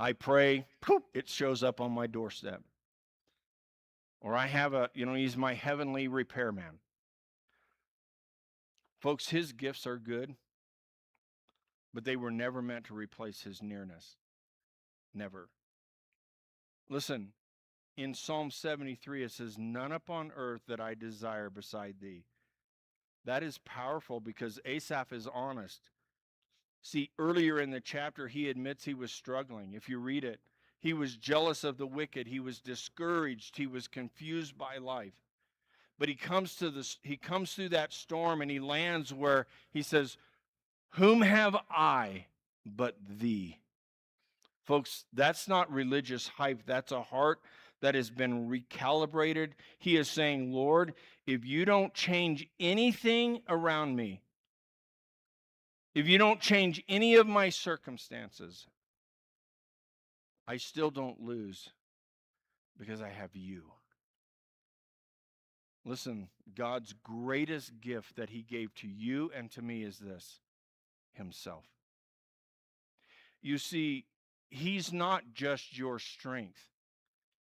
I pray, poof, it shows up on my doorstep. Or I have he's my heavenly repairman. Folks, his gifts are good, but they were never meant to replace his nearness. Never. Listen, in Psalm 73, it says, "None upon earth that I desire beside thee." That is powerful because Asaph is honest. See, earlier in the chapter, he admits he was struggling. If you read it, he was jealous of the wicked. He was discouraged. He was confused by life. But he comes through that storm and he lands where he says, "Whom have I but thee?" Folks, that's not religious hype. That's a heart that has been recalibrated. He is saying, "Lord, if you don't change anything around me, if you don't change any of my circumstances, I still don't lose because I have you." Listen, God's greatest gift that he gave to you and to me is this: himself. You see, he's not just your strength.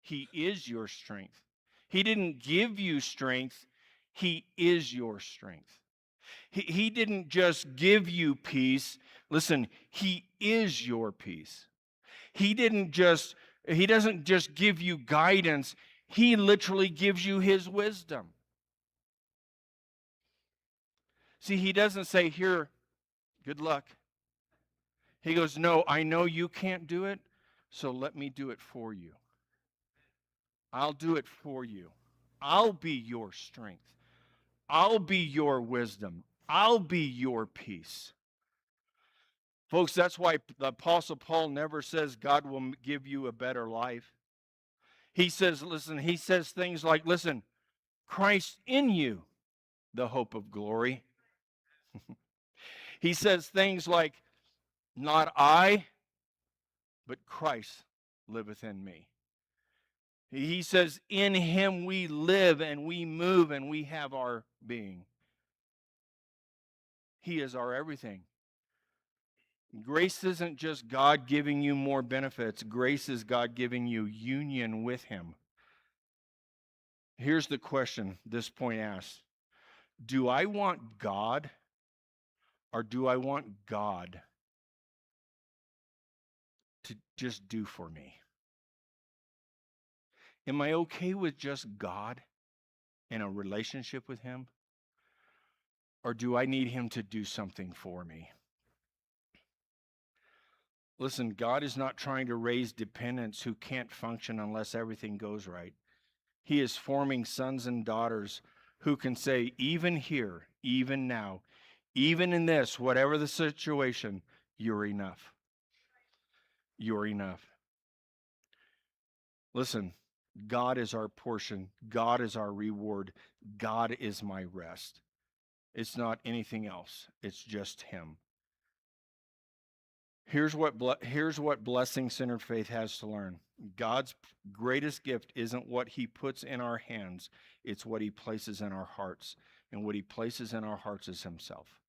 He is your strength. He didn't give you strength. He is your strength. He didn't just give you peace. Listen, he is your peace. He doesn't just give you guidance. He literally gives you his wisdom. See, he doesn't say, "Here, good luck." He goes, "No, I know you can't do it, so let me do it for you. I'll do it for you. I'll be your strength. I'll be your wisdom. I'll be your peace." Folks, that's why the Apostle Paul never says God will give you a better life. He says, he says things like, listen, "Christ in you, the hope of glory." He says things like, "Not I, but Christ liveth in me." He says, "In him we live and we move and we have our being." He is our everything. Grace isn't just God giving you more benefits. Grace is God giving you union with him. Here's the question this point asks: do I want God or do I want God to just do for me? Am I okay with just God and a relationship with him? Or do I need him to do something for me? Listen, God is not trying to raise dependents who can't function unless everything goes right. He is forming sons and daughters who can say, even here, even now, even in this, whatever the situation, you're enough. You're enough. Listen, God is our portion. God is our reward. God is my rest. It's not anything else. It's just him. Here's what blessing-centered faith has to learn. God's greatest gift isn't what he puts in our hands. It's what he places in our hearts. And what he places in our hearts is himself.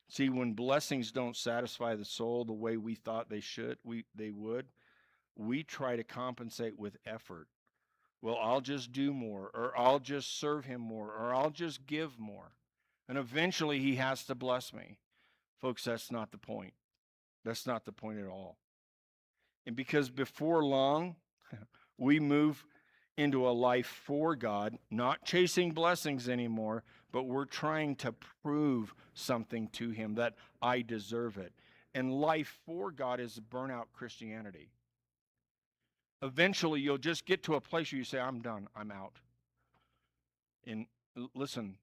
See, when blessings don't satisfy the soul the way we thought they would, we try to compensate with effort. Well, I'll just do more, or I'll just serve him more, or I'll just give more. And eventually he has to bless me. Folks, that's not the point. That's not the point at all. And because before long, we move into a life for God, not chasing blessings anymore, but we're trying to prove something to him that I deserve it. And life for God is burnout Christianity. Eventually, you'll just get to a place where you say, "I'm done, I'm out." And listen,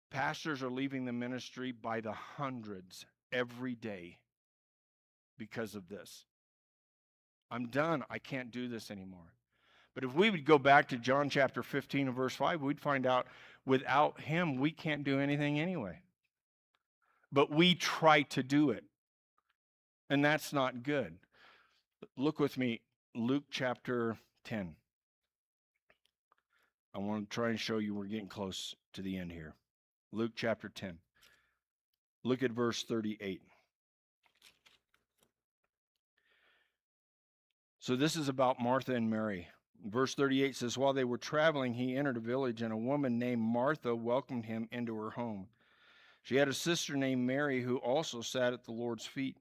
pastors are leaving the ministry by the hundreds every day because of this. "I'm done. I can't do this anymore." But if we would go back to John chapter 15 and verse 5, we'd find out without him, we can't do anything anyway. But we try to do it. And that's not good. Look with me, Luke chapter 10. I want to try and show you we're getting close to the end here. Luke chapter 10. Look at verse 38. So this is about Martha and Mary. Verse 38 says, while they were traveling, he entered a village, and a woman named Martha welcomed him into her home. She had a sister named Mary who also sat at the Lord's feet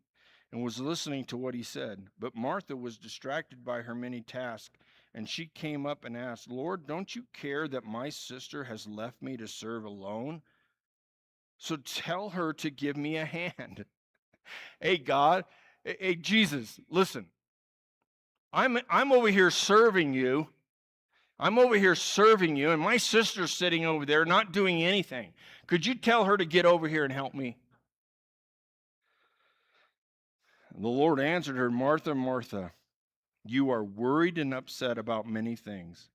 and was listening to what he said. But Martha was distracted by her many tasks, and she came up and asked, Lord, don't you care that my sister has left me to serve alone? So tell her to give me a hand. Hey, God, hey, Jesus, listen. I'm over here serving you. I'm over here serving you, and my sister's sitting over there not doing anything. Could you tell her to get over here and help me? The Lord answered her, Martha, Martha, you are worried and upset about many things,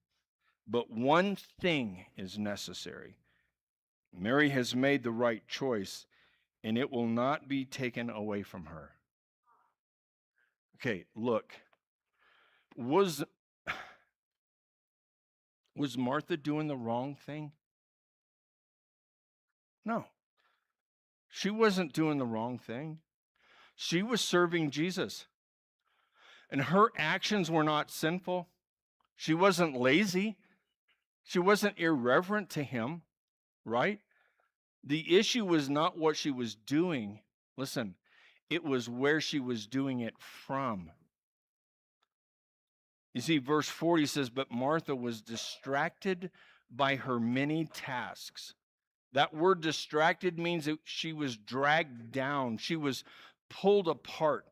but one thing is necessary. Mary has made the right choice, and it will not be taken away from her. Okay, look. Was Martha doing the wrong thing? No. She wasn't doing the wrong thing. She was serving Jesus. And her actions were not sinful. She wasn't lazy. She wasn't irreverent to him, right? The issue was not what she was doing. Listen, it was where she was doing it from. You see, verse 40 says, but Martha was distracted by her many tasks. That word distracted means that she was dragged down. She was pulled apart.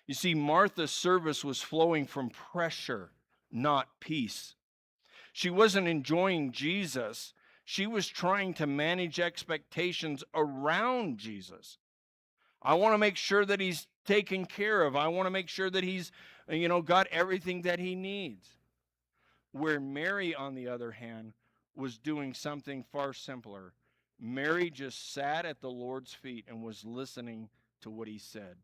You see, Martha's service was flowing from pressure, not peace. She wasn't enjoying Jesus. She was trying to manage expectations around Jesus. I want to make sure that he's taken care of. I want to make sure that he's, got everything that he needs. Where Mary, on the other hand, was doing something far simpler. Mary just sat at the Lord's feet and was listening to what he said.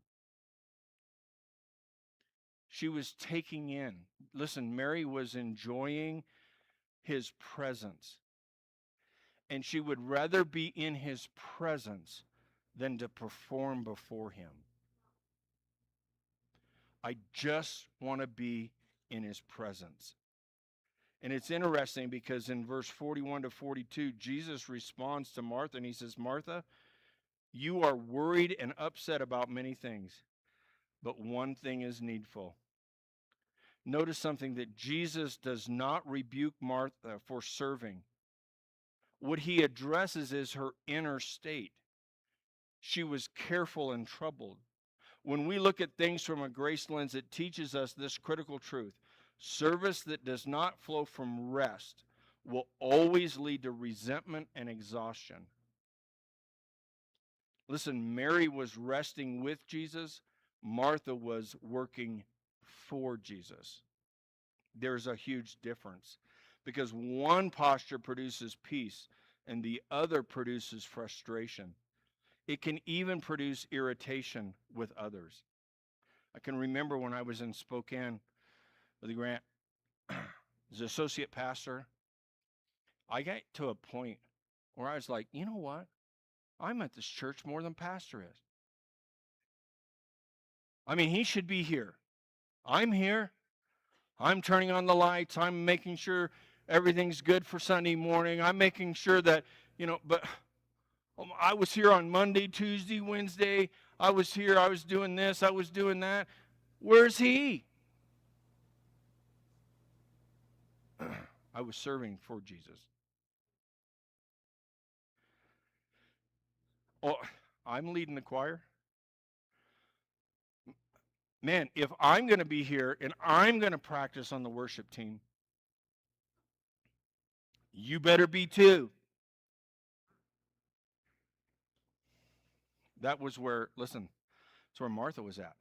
She was taking in. Listen, Mary was enjoying his presence. And she would rather be in his presence than to perform before him. I just want to be in his presence. And it's interesting because in verse 41 to 42, Jesus responds to Martha and he says, Martha, you are worried and upset about many things, but one thing is needful. Notice something, that Jesus does not rebuke Martha for serving. What he addresses is her inner state. She was careful and troubled. When we look at things from a grace lens, it teaches us this critical truth. Service that does not flow from rest will always lead to resentment and exhaustion. Listen, Mary was resting with Jesus. Martha was working for Jesus. There's a huge difference because one posture produces peace and the other produces frustration. It can even produce irritation with others. I can remember when I was in Spokane with Grant as associate pastor, I got to a point where I was like, you know what? I'm at this church more than pastor is. I mean, he should be here. I'm here. I'm turning on the lights. I'm making sure everything's good for Sunday morning. I'm making sure that, but I was here on Monday, Tuesday, Wednesday. I was here. I was doing this. I was doing that. Where's he? I was serving for Jesus. Oh, I'm leading the choir. Man, if I'm going to be here and I'm going to practice on the worship team, you better be too. That was where, listen, that's where Martha was at.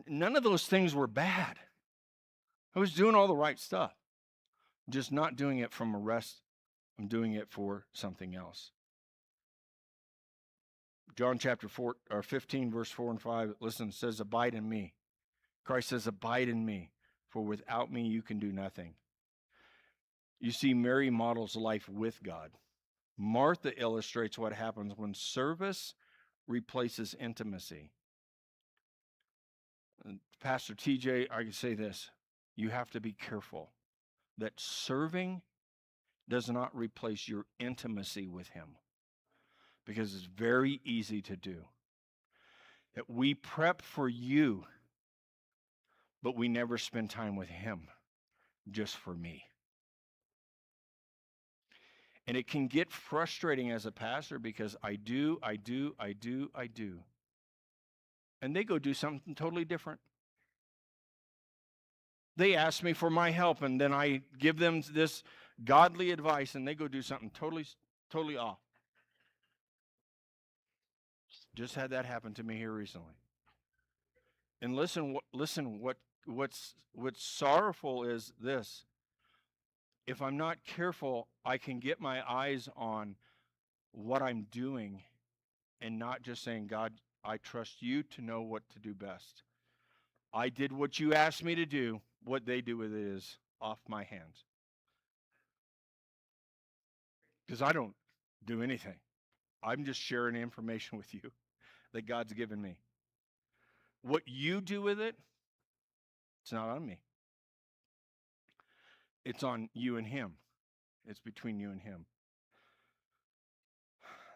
None of those things were bad. I was doing all the right stuff, just not doing it from a rest. I'm doing it for something else. John chapter 15, verse 4 and 5, listen, says, abide in me. Christ says, abide in me, for without me you can do nothing. You see, Mary models life with God. Martha illustrates what happens when service replaces intimacy. Pastor TJ, I can say this. You have to be careful that serving does not replace your intimacy with him, because it's very easy to do. That we prep for you, but we never spend time with him, just for me. And it can get frustrating as a pastor because I do. And they go do something totally different. They ask me for my help, and then I give them this godly advice, and they go do something totally off. Just had that happen to me here recently. And what's sorrowful is this. If I'm not careful, I can get my eyes on what I'm doing and not just saying, God, I trust you to know what to do best. I did what you asked me to do. What they do with it is off my hands. Because I don't do anything. I'm just sharing information with you that God's given me. What you do with it, it's not on me. It's on you and him. It's between you and him.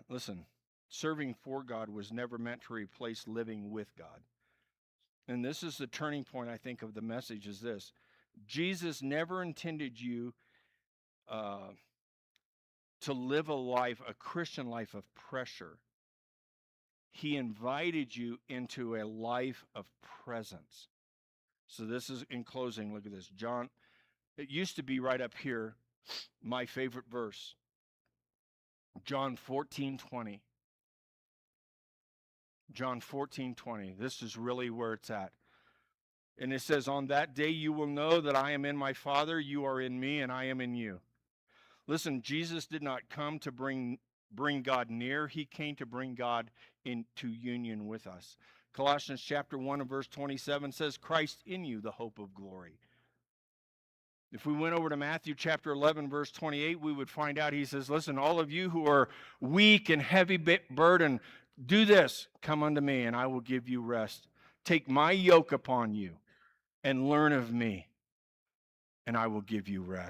Listen, serving for God was never meant to replace living with God. And this is the turning point, I think, of the message is this. Jesus never intended you to live a Christian life of pressure. He invited you into a life of presence. So this is, in closing, look at this. John, it used to be right up here, my favorite verse. John 14:20. John 14:20. This is really where it's at. And it says, on that day you will know that I am in my Father, you are in me, and I am in you. Listen, Jesus did not come to bring God near. He came to bring God into union with us. Colossians chapter 1 and verse 27 says, Christ in you, the hope of glory. If we went over to Matthew chapter 11, verse 28, we would find out, he says, listen, all of you who are weak and heavy burden, do this. Come unto me, and I will give you rest. Take my yoke upon you and learn of me, and I will give you rest.